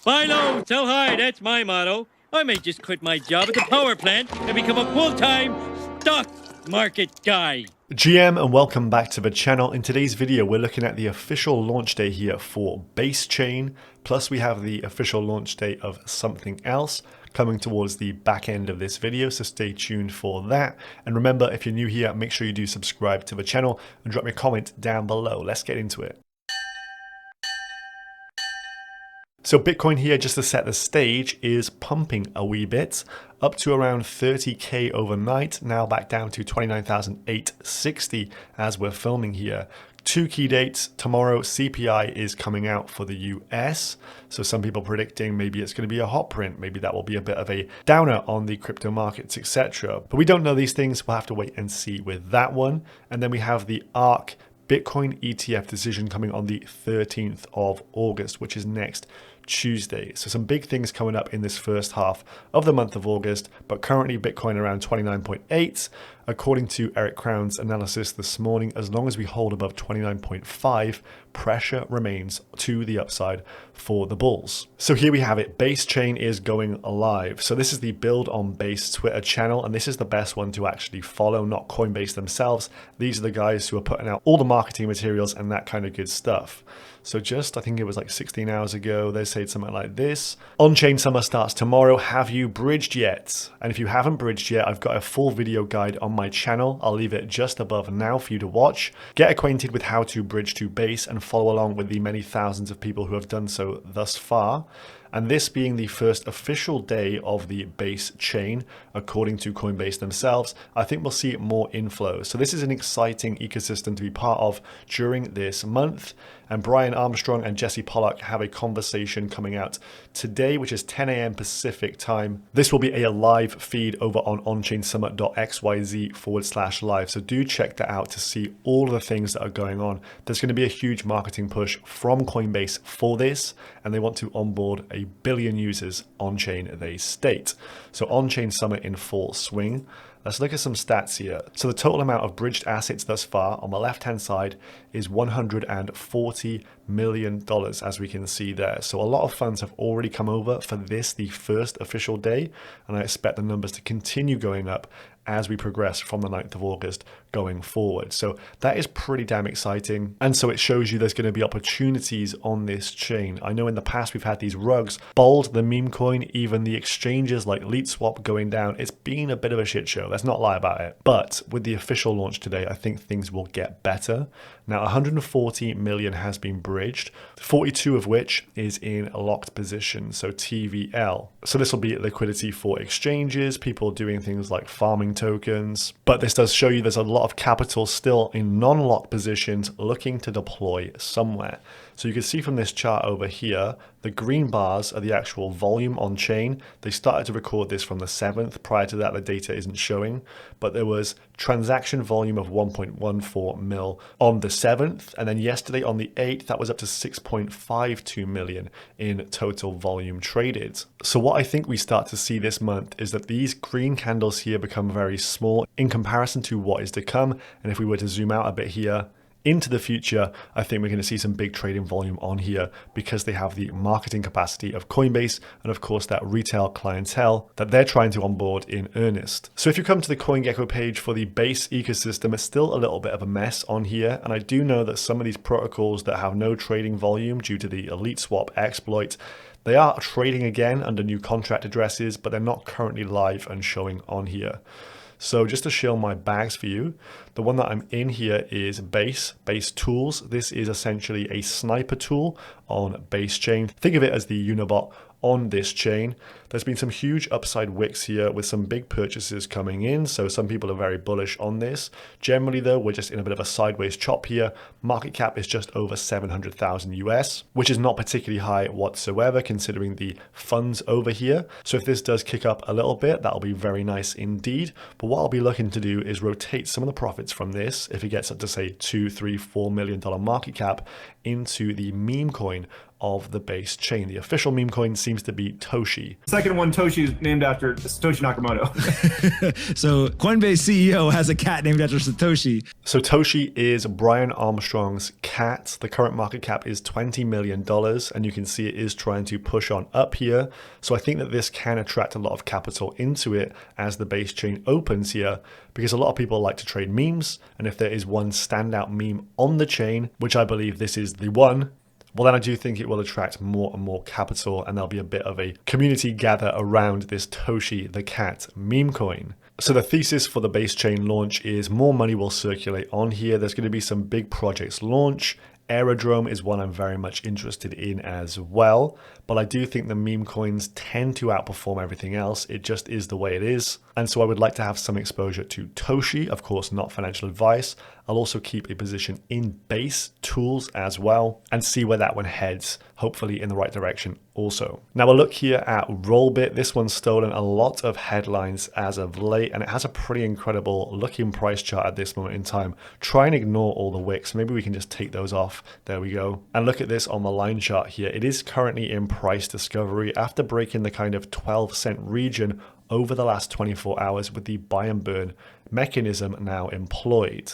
Buy low, sell high, that's my motto. I may just quit my job at the power plant and become a full-time stock market guy. GM, and welcome back to the channel. In today's video, we're looking at the official launch day here for Base Chain, plus we have the official launch date of something else coming towards the back end of this video, so stay tuned for that. And remember, if you're new here, make sure you do subscribe to the channel and drop me a comment down below. Let's get into it. So Bitcoin here, just to set the stage, is pumping a wee bit, up to around 30k overnight, now back down to 29,860 as we're filming here. Two key dates. Tomorrow, CPI is coming out for the US. So some people predicting maybe it's going to be a hot print. Maybe that will be a bit of a downer on the crypto markets, etc. But we don't know these things. We'll have to wait and see with that one. And then we have the ARK Bitcoin ETF decision coming on the 13th of August, which is next Tuesday. So some big things coming up in this first half of the month of August, but currently Bitcoin around 29.8. According to Eric Crown's analysis this morning, as long as we hold above 29.5, pressure remains to the upside for the bulls. So here we have it. Base Chain is going live. So this is the Build on Base Twitter channel, and this is the best one to actually follow, not Coinbase themselves. These are the guys who are putting out all the marketing materials and that kind of good stuff. So just, I think it was like 16 hours ago, they said something like this. On-chain summer starts tomorrow. Have you bridged yet? And if you haven't bridged yet, I've got a full video guide on my channel. I'll leave it just above now for you to watch. Get acquainted with how to bridge to Base and follow along with the many thousands of people who have done so thus far. And this being the first official day of the Base chain, according to Coinbase themselves, I think we'll see more inflow. So this is an exciting ecosystem to be part of during this month. And Brian Armstrong and Jesse Pollack have a conversation coming out today, which is 10 a.m. Pacific time. This will be a live feed over on onchainsummit.xyz/live. So do check that out to see all of the things that are going on. There's going to be a huge marketing push from Coinbase for this, and they want to onboard 1 billion users on-chain, they state. So on-chain summit in full swing. Let's look at some stats here. So the total amount of bridged assets thus far on the left-hand side is $140 million, as we can see there. So a lot of funds have already come over for this, the first official day, and I expect the numbers to continue going up as we progress from the 9th of August going forward. So that is pretty damn exciting. And so it shows you there's going to be opportunities on this chain. I know in the past we've had these rugs, Bold, the meme coin, even the exchanges like LeetSwap going down. It's been a bit of a shit show. Let's not lie about it. But with the official launch today, I think things will get better. Now 140 million has been bridged, 42 of which is in a locked position, so TVL. So this will be liquidity for exchanges, people doing things like farming tokens, but this does show you there's a lot of capital still in non-locked positions looking to deploy somewhere. So you can see from this chart over here, the green bars are the actual volume on chain. They started to record this from the 7th. Prior to that, the data isn't showing, but there was transaction volume of 1.14 mil on the 7th. And then yesterday on the 8th, that was up to 6.52 million in total volume traded. So what I think we start to see this month is that these green candles here become very small in comparison to what is to come. And if we were to zoom out a bit here, into the future, I think we're going to see some big trading volume on here because they have the marketing capacity of Coinbase and of course that retail clientele that they're trying to onboard in earnest. So if you come to the CoinGecko page for the Base ecosystem, it's still a little bit of a mess on here. And I do know that some of these protocols that have no trading volume due to the LeetSwap exploit, they are trading again under new contract addresses, but they're not currently live and showing on here. So just to show my bags for you, the one that I'm in here is Base Tools. This is essentially a sniper tool on Base Chain. Think of it as the Unibot on this chain. There's been some huge upside wicks here with some big purchases coming in. So some people are very bullish on this. Generally though, we're just in a bit of a sideways chop here. Market cap is just over 700,000 US, which is not particularly high whatsoever considering the funds over here. So if this does kick up a little bit, that'll be very nice indeed. But what I'll be looking to do is rotate some of the profits from this, if it gets up to say $2, $3, $4 million market cap, into the meme coin of the base chain. The official meme coin seems to be TOSHI. Second one, Toshi, is named after Satoshi Nakamoto. So Coinbase CEO has a cat named after Satoshi. So TOSHI is Brian Armstrong's cat. The current market cap is $20 million, and you can see it is trying to push on up here. So I think that this can attract a lot of capital into it as the base chain opens here, because a lot of people like to trade memes, and if there is one standout meme on the chain, which I believe this is the one, well, then I do think it will attract more and more capital, and there'll be a bit of a community gather around this TOSHI the cat meme coin. So the thesis for the base chain launch is more money will circulate on here. There's going to be some big projects launch. Aerodrome is one I'm very much interested in as well, but I do think the meme coins tend to outperform everything else. It just is the way it is. And so I would like to have some exposure to TOSHI, of course, not financial advice. I'll also keep a position in base tools as well and see where that one heads, hopefully in the right direction also. Now we'll look here at Rollbit. This one's stolen a lot of headlines as of late, and it has a pretty incredible looking price chart at this moment in time. Try and ignore all the wicks. Maybe we can just take those off. There we go. And look at this on the line chart here. It is currently in price discovery after breaking the kind of 12-cent region over the last 24 hours with the buy and burn mechanism now employed.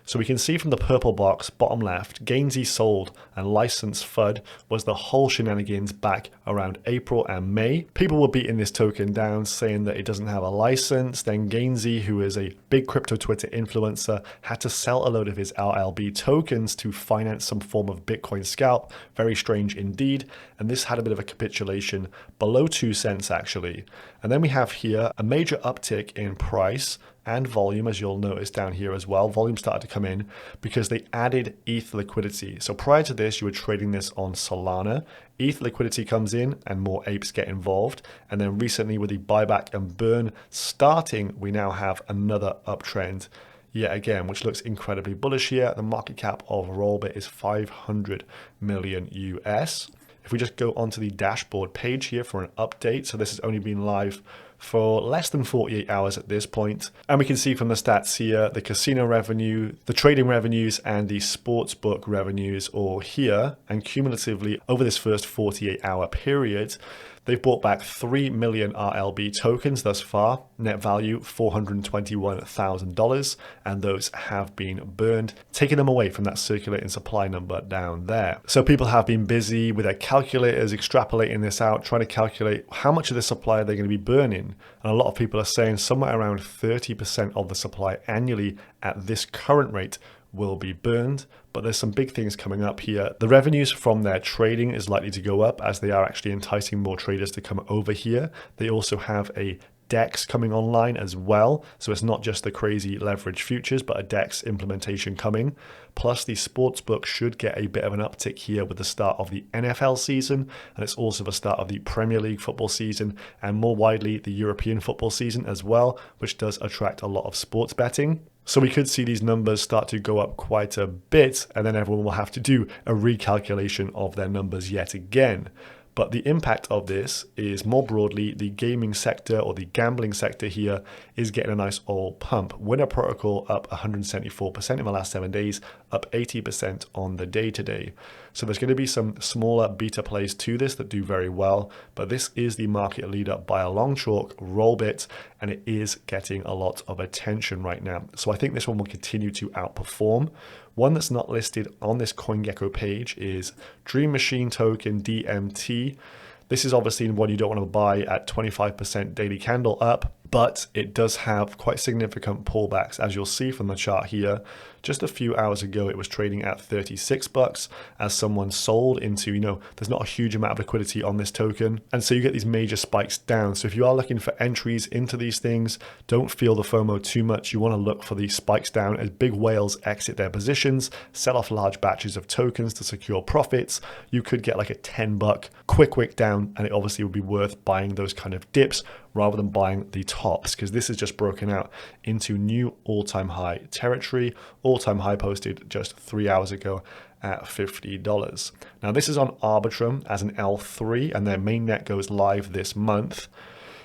So we can see from the purple box, bottom left, Gainsey sold and licensed FUD was the whole shenanigans back around April and May. People were beating this token down, saying that it doesn't have a license. Then Gainsey, who is a big crypto Twitter influencer, had to sell a load of his RLB tokens to finance some form of Bitcoin scalp. Very strange indeed. And this had a bit of a capitulation below 2 cents actually. And then we have here a major uptick in price and volume, as you'll notice down here as well. Volume started to come in because they added ETH liquidity. So prior to this, you were trading this on Solana. ETH liquidity comes in and more apes get involved. And then recently with the buyback and burn starting, we now have another uptrend yet again, which looks incredibly bullish here. The market cap of Rollbit is 500 million US. If we just go onto the dashboard page here for an update, so this has only been live for less than 48 hours at this point. And we can see from the stats here, the casino revenue, the trading revenues, and the sportsbook revenues all here. And cumulatively over this first 48-hour period, they've bought back 3 million RLB tokens thus far, net value $421,000, and those have been burned, taking them away from that circulating supply number down there. So people have been busy with their calculators extrapolating this out, trying to calculate how much of the supply are they going to be burning. And a lot of people are saying somewhere around 30% of the supply annually at this current rate will be burned. But there's some big things coming up here. The revenues from their trading is likely to go up as they are actually enticing more traders to come over here. They also have a DEX coming online as well. So it's not just the crazy leverage futures, but a DEX implementation coming. Plus the sportsbook should get a bit of an uptick here with the start of the NFL season. And it's also the start of the Premier League football season and more widely the European football season as well, which does attract a lot of sports betting. So we could see these numbers start to go up quite a bit, and then everyone will have to do a recalculation of their numbers yet again. But the impact of this is more broadly the gaming sector or the gambling sector here is getting a nice oil pump. Winner Protocol up 174% in the last 7 days, up 80% on the day today. So there's going to be some smaller beta plays to this that do very well, but this is the market leader by a long chalk, Rollbit, and it is getting a lot of attention right now. So I think this one will continue to outperform. One that's not listed on this CoinGecko page is Dream Machine token DMT. This is obviously one you don't want to buy at 25% daily candle up, but it does have quite significant pullbacks, as you'll see from the chart here. Just a few hours ago, it was trading at 36 bucks as someone sold into, there's not a huge amount of liquidity on this token. And so you get these major spikes down. So if you are looking for entries into these things, don't feel the FOMO too much. You want to look for these spikes down as big whales exit their positions, sell off large batches of tokens to secure profits. You could get like a 10 buck quick wick down, and it obviously would be worth buying those kind of dips rather than buying the tops, because this is just broken out into new all-time high territory. All-time high posted just 3 hours ago at $50. Now this is on Arbitrum as an L3, and their mainnet goes live this month.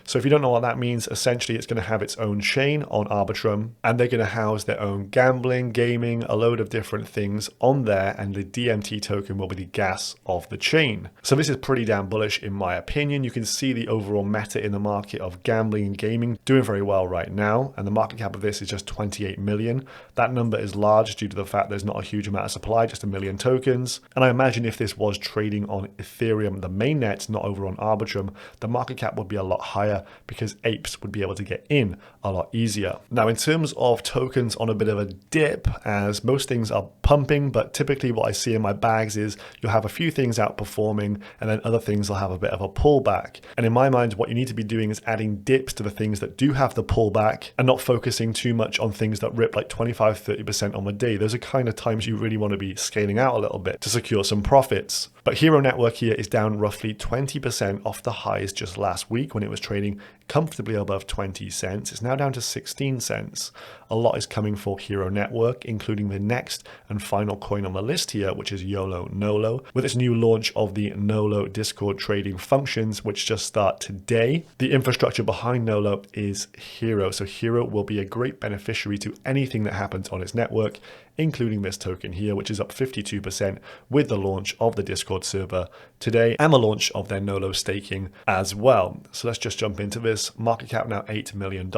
So if you don't know what that means, essentially it's going to have its own chain on Arbitrum, and they're going to house their own gambling, gaming, a load of different things on there, and the DMT token will be the gas of the chain. So this is pretty damn bullish in my opinion. You can see the overall meta in the market of gambling and gaming doing very well right now, and the market cap of this is just 28 million. That number is large due to the fact there's not a huge amount of supply, just 1 million tokens. And I imagine if this was trading on Ethereum, the mainnet, not over on Arbitrum, the market cap would be a lot higher because apes would be able to get in a lot easier. Now, in terms of tokens on a bit of a dip, as most things are pumping, but typically what I see in my bags is you'll have a few things outperforming and then other things will have a bit of a pullback. And in my mind, what you need to be doing is adding dips to the things that do have the pullback and not focusing too much on things that rip like 25-30% on the day. Those are kind of times you really want to be scaling out a little bit to secure some profits. But Hero Network here is down roughly 20% off the highs just last week when it was trading comfortably above 20 cents. It's now down to 16 cents. A lot is coming for Hero Network, including the next and final coin on the list here, which is YOLO Nolo, with its new launch of the Nolo Discord trading functions, which just start today. The infrastructure behind Nolo is Hero, so Hero will be a great beneficiary to anything that happens on its network, including this token here, which is up 52% with the launch of the Discord server today and the launch of their Nolo staking as well. So let's just jump into this. Market cap now $8 million.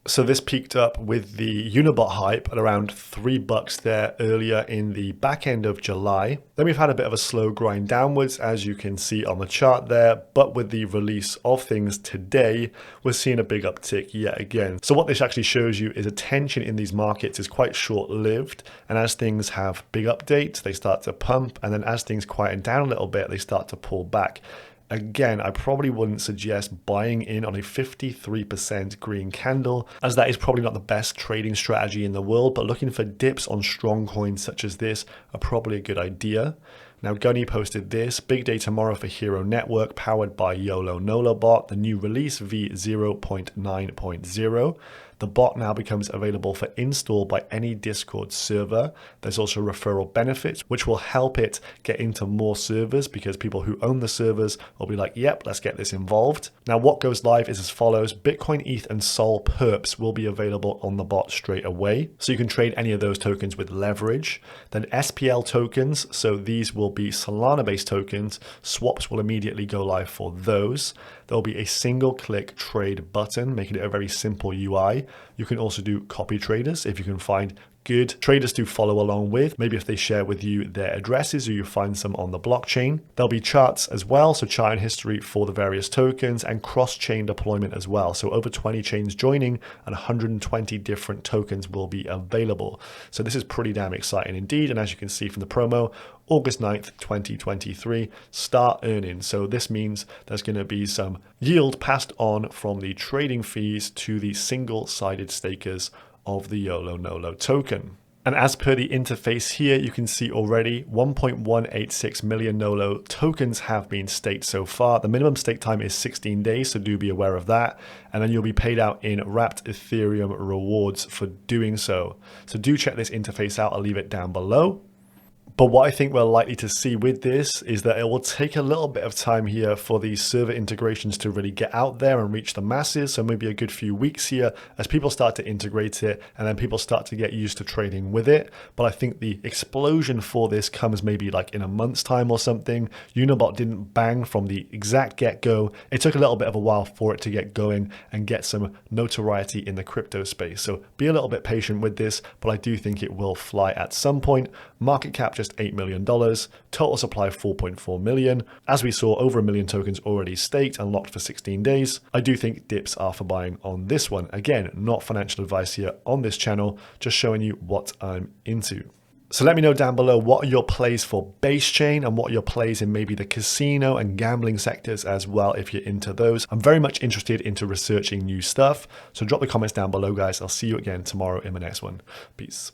So this peaked up with the Unibot hype at around $3 there earlier in the back end of July. Then we've had a bit of a slow grind downwards, as you can see on the chart there, but with the release of things today, we're seeing a big uptick yet again. So what this actually shows you is attention in these markets is quite short-lived, and as things have big updates, they start to pump, and then as things quieten down a little bit, they start to pull back. Again, I probably wouldn't suggest buying in on a 53% green candle, as that is probably not the best trading strategy in the world, but looking for dips on strong coins such as this are probably a good idea. Now, Gunny posted this: big day tomorrow for Hero Network, powered by YOLO Nolo bot, the new release v0.9.0. The bot now becomes available for install by any Discord server. There's also referral benefits, which will help it get into more servers because people who own the servers will be like, yep, let's get this involved. Now, what goes live is as follows: Bitcoin, ETH, and Sol perps will be available on the bot straight away. So you can trade any of those tokens with leverage. Then SPL tokens, so these will be Solana-based tokens. Swaps will immediately go live for those. There'll be a single click trade button, making it a very simple UI. You can also do copy traders if you can find good traders to follow along with, maybe if they share with you their addresses or you find some on the blockchain. There'll be charts as well, so chart and history for the various tokens, and cross-chain deployment as well. So over 20 chains joining and 120 different tokens will be available. So this is pretty damn exciting indeed. And as you can see from the promo, August 9th, 2023, start earning. So this means there's going to be some yield passed on from the trading fees to the single-sided stakers of the YOLO Nolo token. And as per the interface here, you can see already 1.186 million Nolo tokens have been staked so far. The minimum stake time is 16 days, so do be aware of that. And then you'll be paid out in wrapped Ethereum rewards for doing so. So do check this interface out. I'll leave it down below. But what I think we're likely to see with this is that it will take a little bit of time here for these server integrations to really get out there and reach the masses. So maybe a good few weeks here as people start to integrate it and then people start to get used to trading with it. But I think the explosion for this comes maybe like in a month's time or something. Unibot didn't bang from the exact get-go. It took a little bit of a while for it to get going and get some notoriety in the crypto space. So be a little bit patient with this, but I do think it will fly at some point. Market cap just $8 million, total supply 4.4 million. As we saw, over 1 million tokens already staked and locked for 16 days. I do think dips are for buying on this one. Again, not financial advice here on this channel, just showing you what I'm into. So let me know down below, what are your plays for base chain and what are your plays in maybe the casino and gambling sectors as well, if you're into those. I'm very much interested into researching new stuff. So drop the comments down below, guys. I'll see you again tomorrow in the next one. Peace.